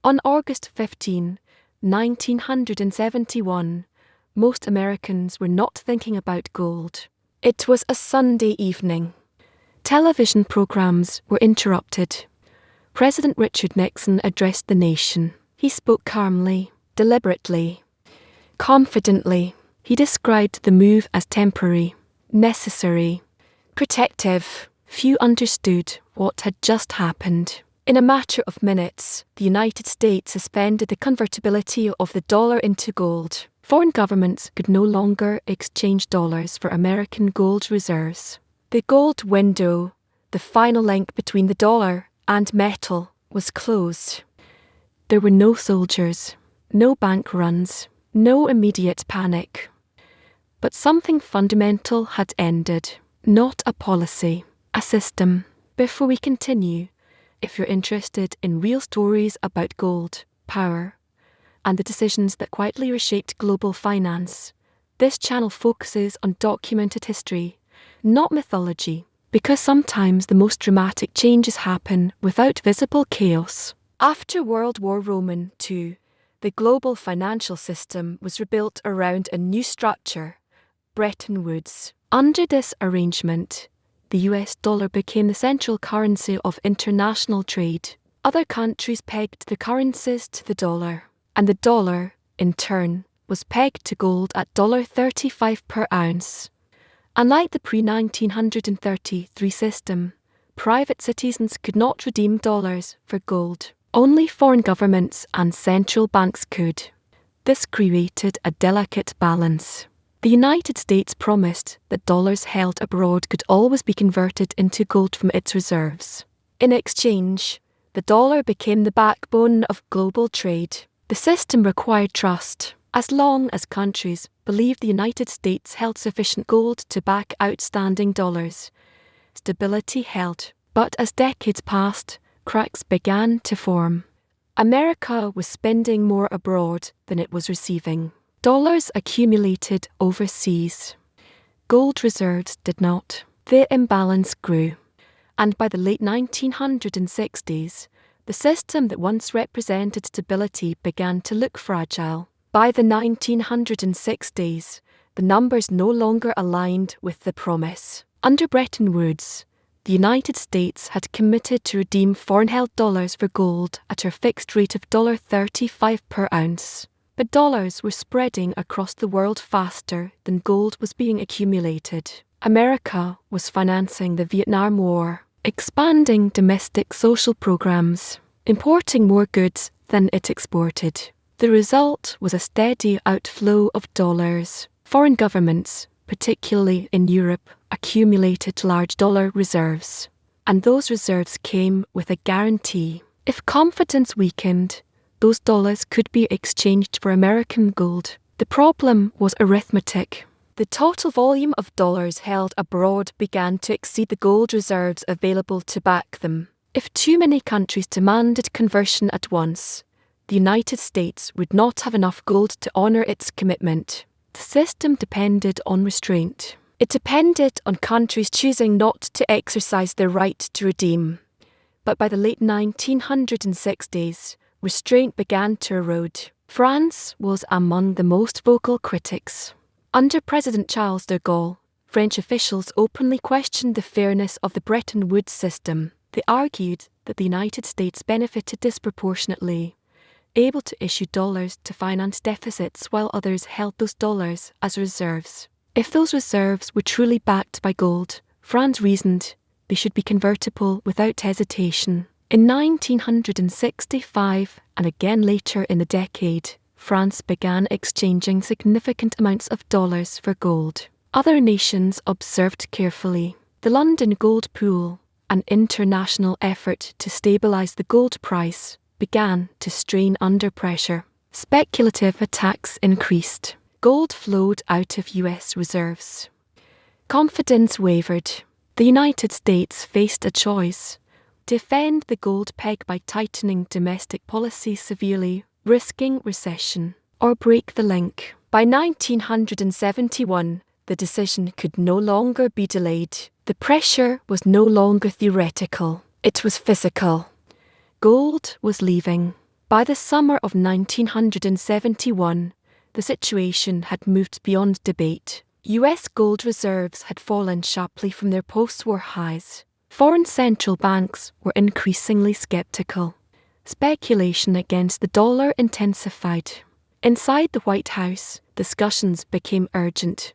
On August 15, 1971, most Americans were not thinking about gold. It was a Sunday evening. Television programs were interrupted. President Richard Nixon addressed the nation. He spoke calmly, deliberately, confidently. He described the move as temporary, necessary, protective. Few understood what had just happened. In a matter of minutes, the United States suspended the convertibility of the dollar into gold. Foreign governments could no longer exchange dollars for American gold reserves. The gold window, the final link between the dollar and metal, was closed. There were no soldiers, no bank runs, no immediate panic. But something fundamental had ended. Not a policy, a system. Before we continue, if you're interested in real stories about gold, power, and the decisions that quietly reshaped global finance, this channel focuses on documented history, not mythology, because sometimes the most dramatic changes happen without visible chaos. After World War II, the global financial system was rebuilt around a new structure, Bretton Woods. Under this arrangement, the US dollar became the central currency of international trade. Other countries pegged their currencies to the dollar, and the dollar, in turn, was pegged to gold at $35 per ounce. Unlike the pre-1933 system, private citizens could not redeem dollars for gold. Only foreign governments and central banks could. This created a delicate balance. The United States promised that dollars held abroad could always be converted into gold from its reserves. In exchange, the dollar became the backbone of global trade. The system required trust. As long as countries believed the United States held sufficient gold to back outstanding dollars, stability held. But as decades passed, cracks began to form. America was spending more abroad than it was receiving. Dollars accumulated overseas. Gold reserves did not. The imbalance grew. And by the late 1960s, the system that once represented stability began to look fragile. By the 1960s, the numbers no longer aligned with the promise. Under Bretton Woods, the United States had committed to redeem foreign-held dollars for gold at a fixed rate of $35 per ounce. But dollars were spreading across the world faster than gold was being accumulated. America was financing the Vietnam War, expanding domestic social programs, importing more goods than it exported. The result was a steady outflow of dollars. Foreign governments, particularly in Europe, accumulated large dollar reserves. And those reserves came with a guarantee. If confidence weakened, those dollars could be exchanged for American gold. The problem was arithmetic. The total volume of dollars held abroad began to exceed the gold reserves available to back them. If too many countries demanded conversion at once, the United States would not have enough gold to honor its commitment. The system depended on restraint. It depended on countries choosing not to exercise their right to redeem. But by the late 1960s, restraint began to erode. France was among the most vocal critics. Under President Charles de Gaulle, French officials openly questioned the fairness of the Bretton Woods system. They argued that the United States benefited disproportionately, able to issue dollars to finance deficits while others held those dollars as reserves. If those reserves were truly backed by gold, France reasoned they should be convertible without hesitation. In 1965, and again later in the decade, France began exchanging significant amounts of dollars for gold. Other nations observed carefully. The London Gold Pool, an international effort to stabilize the gold price, began to strain under pressure. Speculative attacks increased. Gold flowed out of US reserves. Confidence wavered. The United States faced a choice: defend the gold peg by tightening domestic policy severely, risking recession, or break the link. By 1971, the decision could no longer be delayed. The pressure was no longer theoretical, it was physical. Gold was leaving. By the summer of 1971, the situation had moved beyond debate. US gold reserves had fallen sharply from their post-war highs. Foreign central banks were increasingly skeptical. Speculation against the dollar intensified. Inside the White House, discussions became urgent.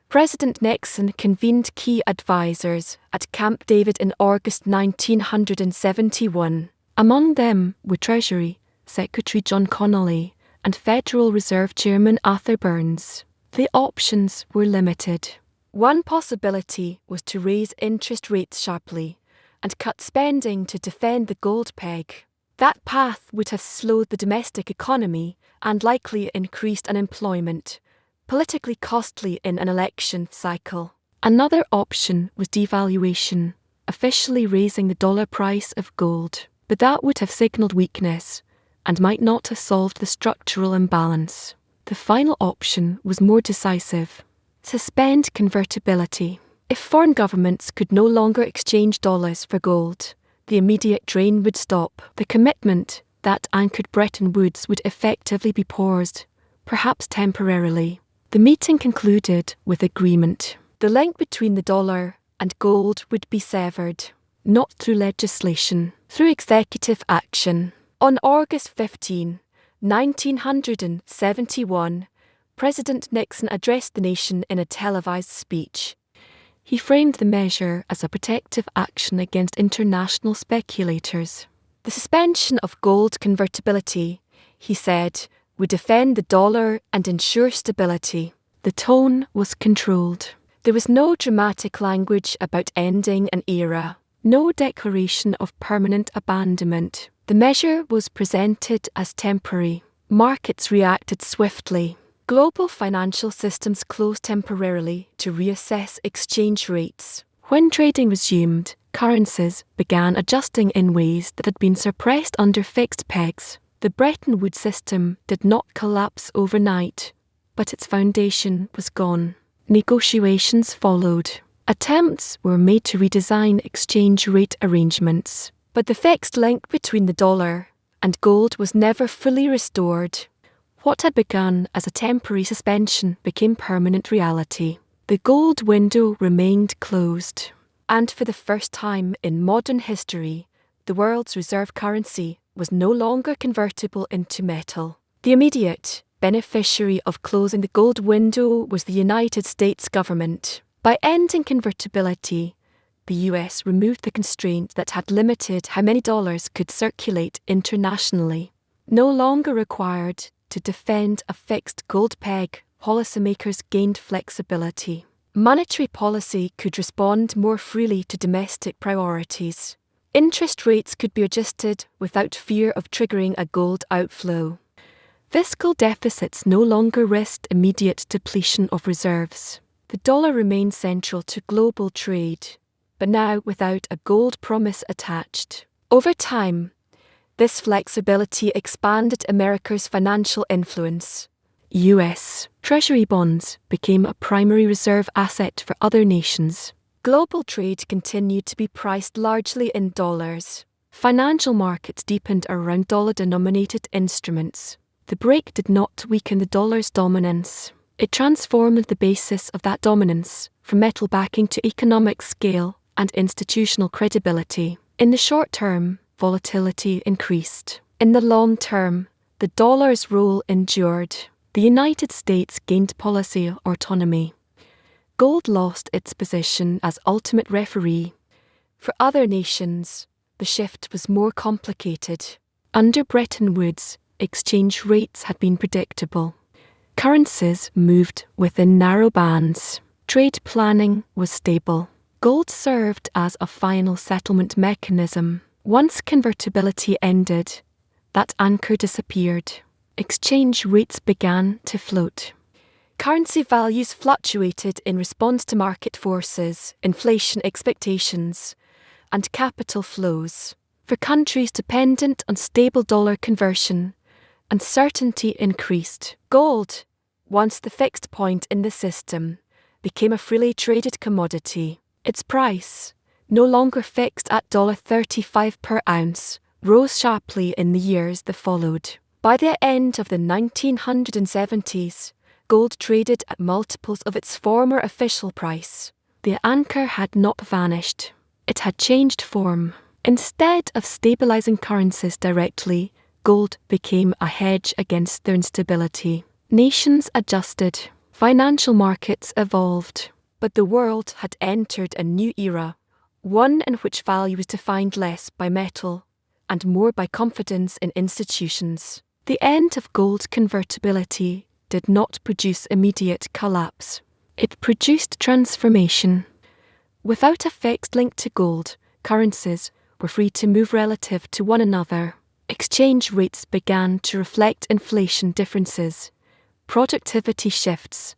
President Nixon convened key advisers at Camp David in August 1971. Among them were Treasury Secretary John Connally and Federal Reserve Chairman Arthur Burns. The options were limited. One possibility was to raise interest rates sharply and cut spending to defend the gold peg. That path would have slowed the domestic economy and likely increased unemployment, politically costly in an election cycle. Another option was devaluation, officially raising the dollar price of gold, but that would have signaled weakness and might not have solved the structural imbalance. The final option was more decisive. Suspend convertibility. If foreign governments could no longer exchange dollars for gold, the immediate drain would stop. The commitment that anchored Bretton Woods would effectively be paused, perhaps temporarily. The meeting concluded with agreement. The link between the dollar and gold would be severed, not through legislation, through executive action. On August 15, 1971, President Nixon addressed the nation in a televised speech. He framed the measure as a protective action against international speculators. The suspension of gold convertibility, he said, would defend the dollar and ensure stability. The tone was controlled. There was no dramatic language about ending an era, no declaration of permanent abandonment. The measure was presented as temporary. Markets reacted swiftly. Global financial systems closed temporarily to reassess exchange rates. When trading resumed, currencies began adjusting in ways that had been suppressed under fixed pegs. The Bretton Woods system did not collapse overnight, but its foundation was gone. Negotiations followed. Attempts were made to redesign exchange rate arrangements, but the fixed link between the dollar and gold was never fully restored. What had begun as a temporary suspension became permanent reality. The gold window remained closed. And for the first time in modern history, the world's reserve currency was no longer convertible into metal. The immediate beneficiary of closing the gold window was the United States government. By ending convertibility, the US removed the constraint that had limited how many dollars could circulate internationally. No longer required to defend a fixed gold peg, policymakers gained flexibility. Monetary policy could respond more freely to domestic priorities. Interest rates could be adjusted without fear of triggering a gold outflow. Fiscal deficits no longer risked immediate depletion of reserves. The dollar remained central to global trade, but now without a gold promise attached. Over time, this flexibility expanded America's financial influence. US Treasury bonds became a primary reserve asset for other nations. Global trade continued to be priced largely in dollars. Financial markets deepened around dollar-denominated instruments. The break did not weaken the dollar's dominance. It transformed the basis of that dominance from metal backing to economic scale and institutional credibility. In the short term, volatility increased. In the long term, the dollar's role endured. The United States gained policy autonomy. Gold lost its position as ultimate referee. For other nations, the shift was more complicated. Under Bretton Woods, exchange rates had been predictable. Currencies moved within narrow bands. Trade planning was stable. Gold served as a final settlement mechanism. Once convertibility ended, that anchor disappeared. Exchange rates began to float. Currency values fluctuated in response to market forces, inflation expectations, and capital flows. For countries dependent on stable dollar conversion, uncertainty increased. Gold, once the fixed point in the system, became a freely traded commodity. Its price, no longer fixed at $35 per ounce, rose sharply in the years that followed. By the end of the 1970s, gold traded at multiples of its former official price. The anchor had not vanished. It had changed form. Instead of stabilizing currencies directly, gold became a hedge against their instability. Nations adjusted. Financial markets evolved. But the world had entered a new era, one in which value was defined less by metal and more by confidence in institutions. The end of gold convertibility did not produce immediate collapse. It produced transformation. Without a fixed link to gold, currencies were free to move relative to one another. Exchange rates began to reflect inflation differences, productivity shifts,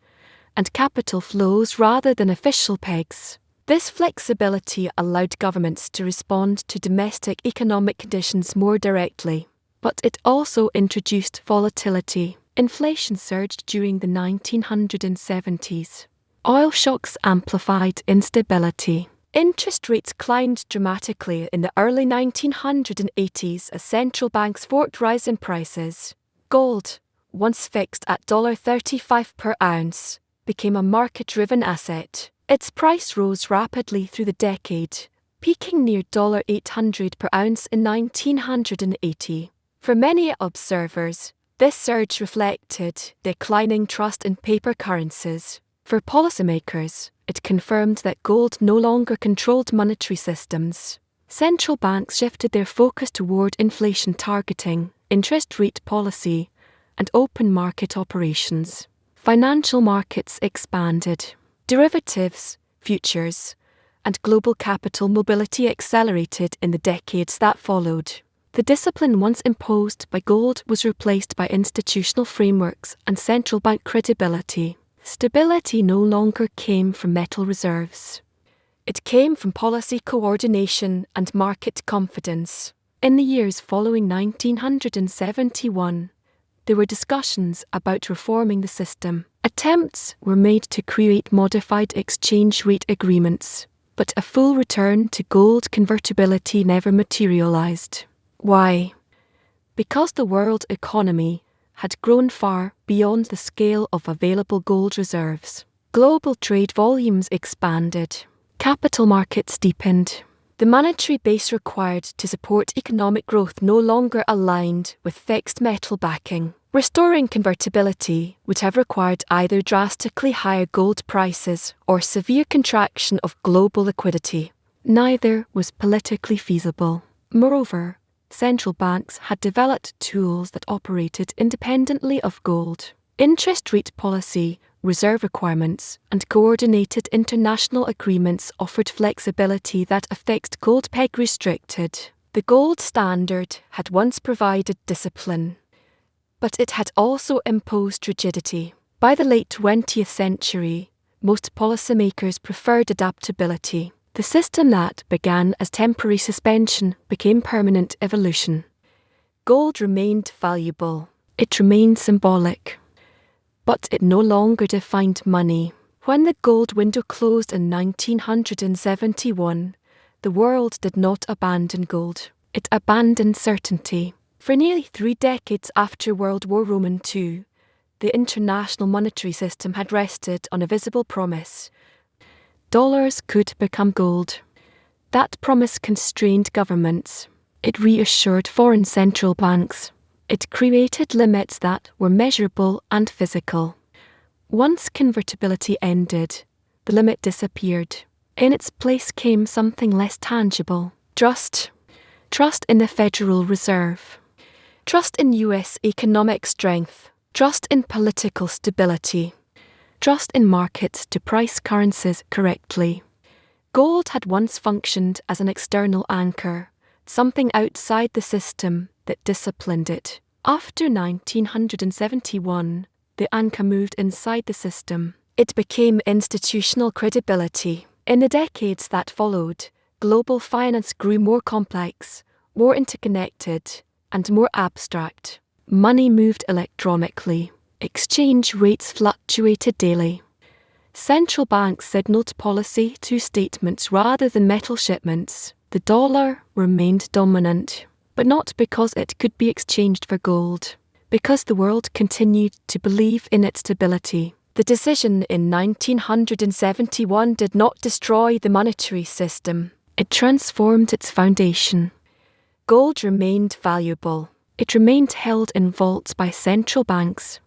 and capital flows rather than official pegs. This flexibility allowed governments to respond to domestic economic conditions more directly. But it also introduced volatility. Inflation surged during the 1970s. Oil shocks amplified instability. Interest rates climbed dramatically in the early 1980s as central banks forced rise in prices. Gold, once fixed at $35 per ounce, became a market-driven asset. Its price rose rapidly through the decade, peaking near $800 per ounce in 1980. For many observers, this surge reflected declining trust in paper currencies. For policymakers, it confirmed that gold no longer controlled monetary systems. Central banks shifted their focus toward inflation targeting, interest rate policy, and open market operations. Financial markets expanded. Derivatives, futures, and global capital mobility accelerated in the decades that followed. The discipline once imposed by gold was replaced by institutional frameworks and central bank credibility. Stability no longer came from metal reserves. It came from policy coordination and market confidence. In the years following 1971, there were discussions about reforming the system. Attempts were made to create modified exchange rate agreements, but a full return to gold convertibility never materialized. Why? Because the world economy had grown far beyond the scale of available gold reserves. Global trade volumes expanded. Capital markets deepened. The monetary base required to support economic growth no longer aligned with fixed metal backing. Restoring convertibility would have required either drastically higher gold prices or severe contraction of global liquidity. Neither was politically feasible. Moreover, central banks had developed tools that operated independently of gold. Interest rate policy, reserve requirements, and coordinated international agreements offered flexibility that a fixed gold peg restricted. The gold standard had once provided discipline, but it had also imposed rigidity. By the late 20th century, most policymakers preferred adaptability. The system that began as temporary suspension became permanent evolution. Gold remained valuable. It remained symbolic. But it no longer defined money. When the gold window closed in 1971, the world did not abandon gold. It abandoned certainty. For nearly 3 decades after World War II, the international monetary system had rested on a visible promise. Dollars could become gold. That promise constrained governments. It reassured foreign central banks. It created limits that were measurable and physical. Once convertibility ended, the limit disappeared. In its place came something less tangible. Trust. Trust in the Federal Reserve. Trust in U.S. economic strength. Trust in political stability. Trust in markets to price currencies correctly. Gold had once functioned as an external anchor, something outside the system that disciplined it. After 1971, the anchor moved inside the system. It became institutional credibility. In the decades that followed, global finance grew more complex, more interconnected, and more abstract. Money moved electronically. Exchange rates fluctuated daily. Central banks signaled policy through statements rather than metal shipments. The dollar remained dominant. but not because it could be exchanged for gold, because the world continued to believe in its stability. The decision in 1971 did not destroy the monetary system. It transformed its foundation. Gold remained valuable. It remained held in vaults by central banks,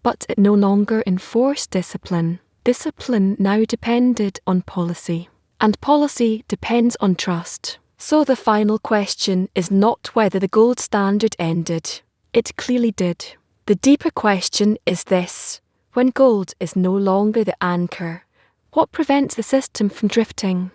but it no longer enforced discipline. Discipline now depended on policy, and policy depends on trust. So the final question is not whether the gold standard ended. It clearly did. The deeper question is this: when gold is no longer the anchor, what prevents the system from drifting?